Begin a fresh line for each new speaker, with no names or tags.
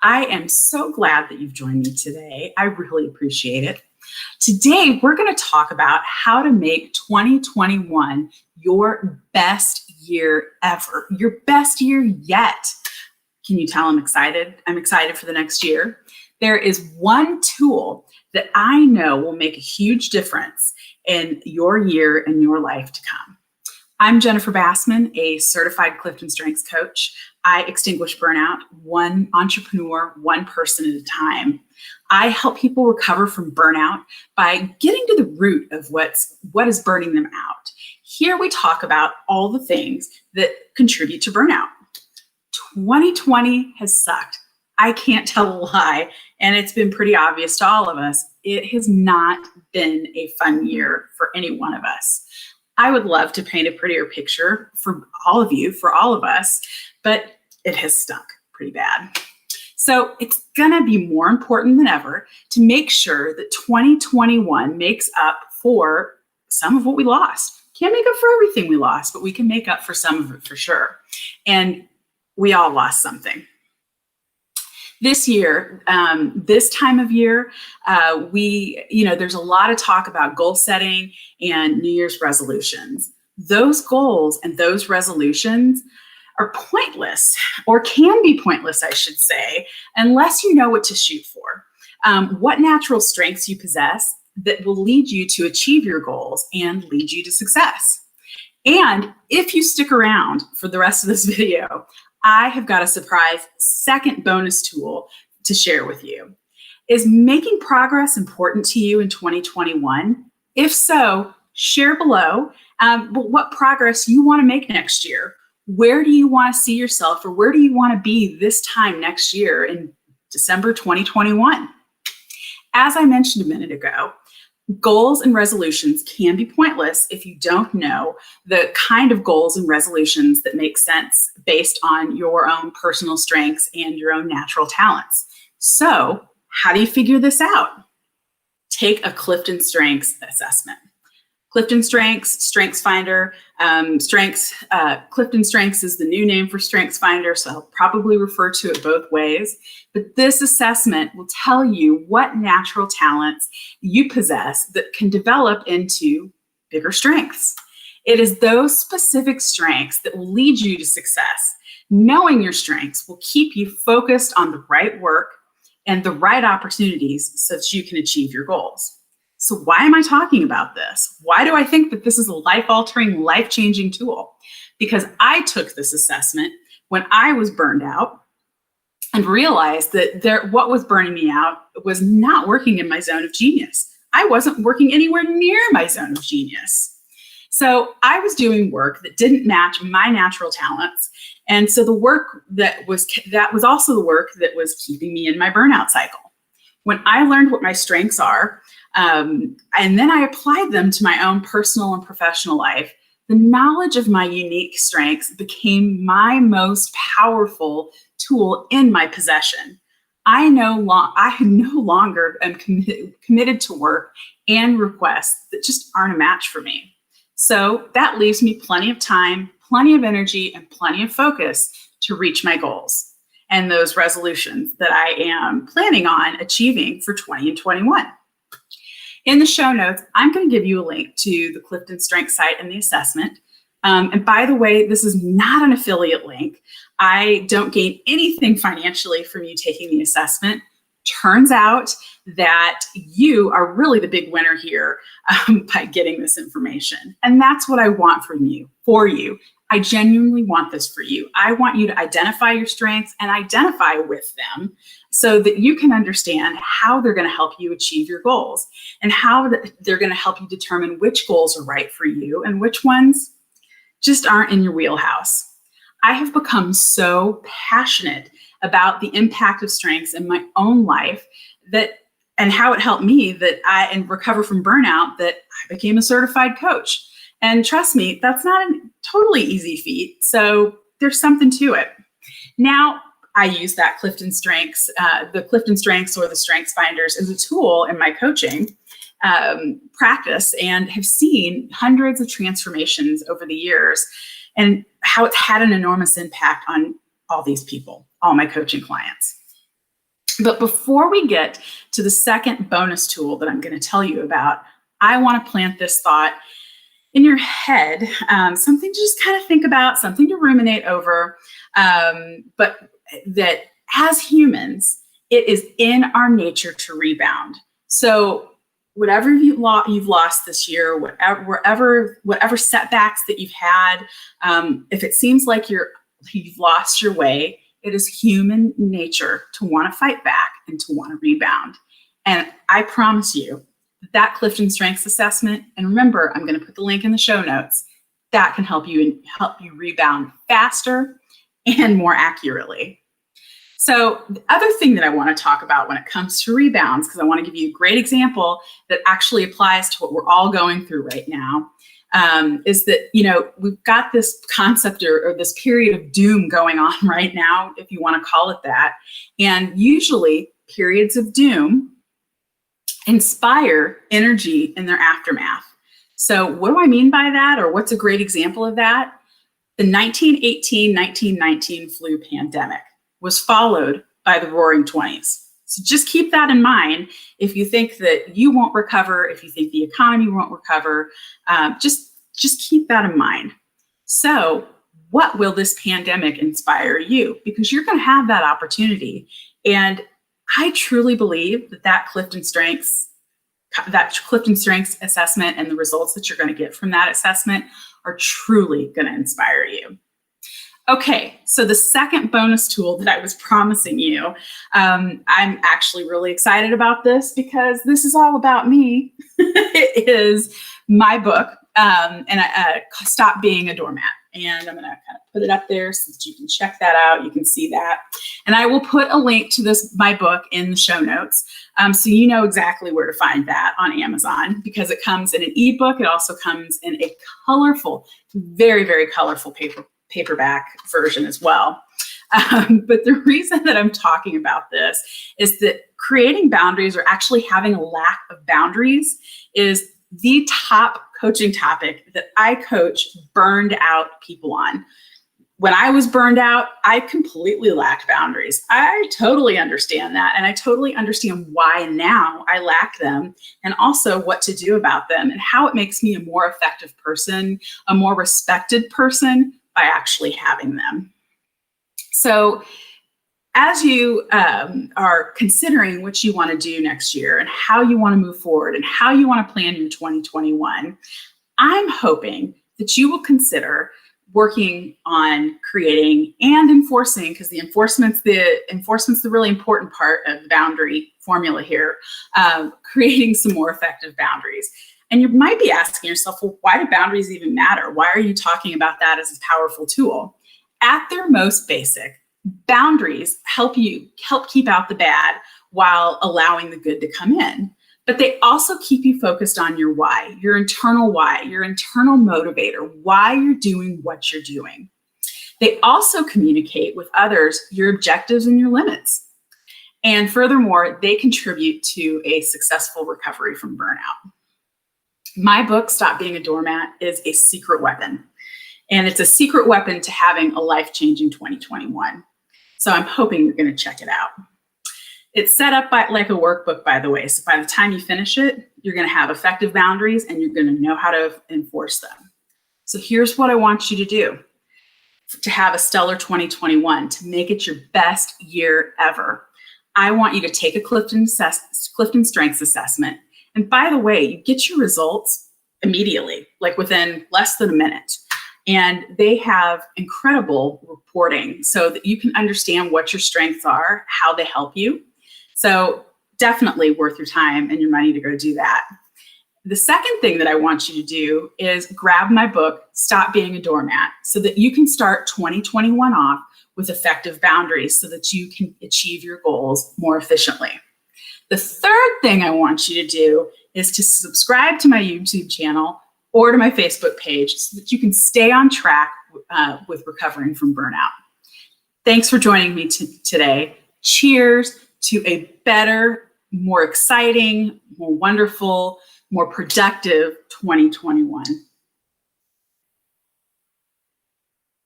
I am so glad that you've joined me today. I really appreciate it. Today, we're going to talk about how to make 2021 your best year ever, your best year yet. Can you tell I'm excited? I'm excited for the next year. There is one tool that I know will make a huge difference in your year and your life to come. I'm Jennifer Bassman, a certified CliftonStrengths coach. I extinguish burnout one entrepreneur, one person at a time. I help people recover from burnout by getting to the root of what is burning them out. Here we talk about all the things that contribute to burnout. 2020 has sucked. I can't tell a lie, and it's been pretty obvious to all of us. It has not been a fun year for any one of us. I would love to paint a prettier picture for all of you, for all of us, but it has stunk pretty bad. So it's gonna be more important than ever to make sure that 2021 makes up for some of what we lost. Can't make up for everything we lost, but we can make up for some of it for sure. And we all lost something. This year, this time of year, there's a lot of talk about goal setting and New Year's resolutions. Those goals and those resolutions are pointless, or can be pointless, I should say, unless you know what to shoot for. What natural strengths you possess that will lead you to achieve your goals and lead you to success. And if you stick around for the rest of this video, I have got a surprise second bonus tool to share with you. Is making progress important to you in 2021? If so, share below what progress you want to make next year. Where do you want to see yourself, or where do you want to be this time next year in December 2021? As I mentioned a minute ago, goals and resolutions can be pointless if you don't know the kind of goals and resolutions that make sense based on your own personal strengths and your own natural talents. So, how do you figure this out? Take a CliftonStrengths assessment. CliftonStrengths, StrengthsFinder, CliftonStrengths is the new name for StrengthsFinder, so I'll probably refer to it both ways. But this assessment will tell you what natural talents you possess that can develop into bigger strengths. It is those specific strengths that will lead you to success. Knowing your strengths will keep you focused on the right work and the right opportunities so that you can achieve your goals. So why am I talking about this? Why do I think that this is a life-altering, life-changing tool? Because I took this assessment when I was burned out and realized that what was burning me out was not working in my zone of genius. I wasn't working anywhere near my zone of genius. So I was doing work that didn't match my natural talents. And so the work that was also the work that was keeping me in my burnout cycle. When I learned what my strengths are, and then I applied them to my own personal and professional life, the knowledge of my unique strengths became my most powerful tool in my possession. I no longer am committed to work and requests that just aren't a match for me. So that leaves me plenty of time, plenty of energy, and plenty of focus to reach my goals and those resolutions that I am planning on achieving for 20 and 21. In the show notes, I'm going to give you a link to the CliftonStrengths site and the assessment. And by the way, this is not an affiliate link. I don't gain anything financially from you taking the assessment. Turns out that you are really the big winner here by getting this information. And that's what I want from you, for you. I genuinely want this for you. I want you to identify your strengths and identify with them so that you can understand how they're going to help you achieve your goals and how they're going to help you determine which goals are right for you and which ones just aren't in your wheelhouse. I have become so passionate about the impact of strengths in my own life and how it helped me and recover from burnout that I became a certified coach. And trust me, that's not a totally easy feat. So there's something to it. Now, I use that CliftonStrengths, the CliftonStrengths or the StrengthsFinders as a tool in my coaching practice, and have seen hundreds of transformations over the years and how it's had an enormous impact on all these people, all my coaching clients. But before we get to the second bonus tool that I'm going to tell you about, I want to plant this thought in your head, something to just kind of think about, something to ruminate over, but that as humans, it is in our nature to rebound. So whatever you've lost this year, whatever setbacks that you've had, if it seems like you've lost your way, it is human nature to want to fight back and to want to rebound. And I promise you that CliftonStrengths assessment, and remember, I'm going to put the link in the show notes, that can help you rebound faster and more accurately. So the other thing that I want to talk about when it comes to rebounds, because I want to give you a great example that actually applies to what we're all going through right now, is that, we've got this concept or this period of doom going on right now, if you want to call it that. And usually periods of doom inspire energy in their aftermath. So what do I mean by that, or what's a great example of that? The 1918-1919 flu pandemic was followed by the Roaring 20s. So just keep that in mind. If you think that you won't recover, if you think the economy won't recover, just keep that in mind. So what will this pandemic inspire you? Because you're going to have that opportunity. And I truly believe that CliftonStrengths assessment and the results that you're going to get from that assessment are truly going to inspire you. Okay, so the second bonus tool that I was promising you, I'm actually really excited about this because this is all about me. It is my book, Stop Being a Doormat. And I'm going to kind of put it up there so that you can check that out. You can see that. And I will put a link to my book in the show notes, so you know exactly where to find that on Amazon, because it comes in an ebook. It also comes in a colorful, very, very colorful paperback version as well. But the reason that I'm talking about this is that creating boundaries, or actually having a lack of boundaries, is the top coaching topic that I coach burned out people on. When I was burned out, I completely lacked boundaries. I totally understand that. And I totally understand why now I lack them, and also what to do about them, and how it makes me a more effective person, a more respected person, by actually having them. So as you are considering what you want to do next year and how you want to move forward and how you want to plan your 2021, I'm hoping that you will consider working on creating and enforcing, because the enforcement's the really important part of the boundary formula here, creating some more effective boundaries. And you might be asking yourself, well, why do boundaries even matter? Why are you talking about that as a powerful tool? At their most basic, boundaries help keep out the bad while allowing the good to come in. But they also keep you focused on your why, your internal motivator, why you're doing what you're doing. They also communicate with others your objectives and your limits. And furthermore, they contribute to a successful recovery from burnout. My book, Stop Being a Doormat, is a secret weapon. And it's a secret weapon to having a life-changing 2021. So I'm hoping you're going to check it out. It's set up like a workbook, by the way. So by the time you finish it, you're going to have effective boundaries and you're going to know how to enforce them. So here's what I want you to do to have a stellar 2021, to make it your best year ever. I want you to take a CliftonStrengths assessment. And by the way, you get your results immediately, like within less than a minute. And they have incredible reporting so that you can understand what your strengths are, how they help you. So definitely worth your time and your money to go do that. The second thing that I want you to do is grab my book, Stop Being a Doormat, so that you can start 2021 off with effective boundaries so that you can achieve your goals more efficiently. The third thing I want you to do is to subscribe to my YouTube channel or to my Facebook page so that you can stay on track with recovering from burnout. Thanks for joining me today. Cheers to a better, more exciting, more wonderful, more productive 2021.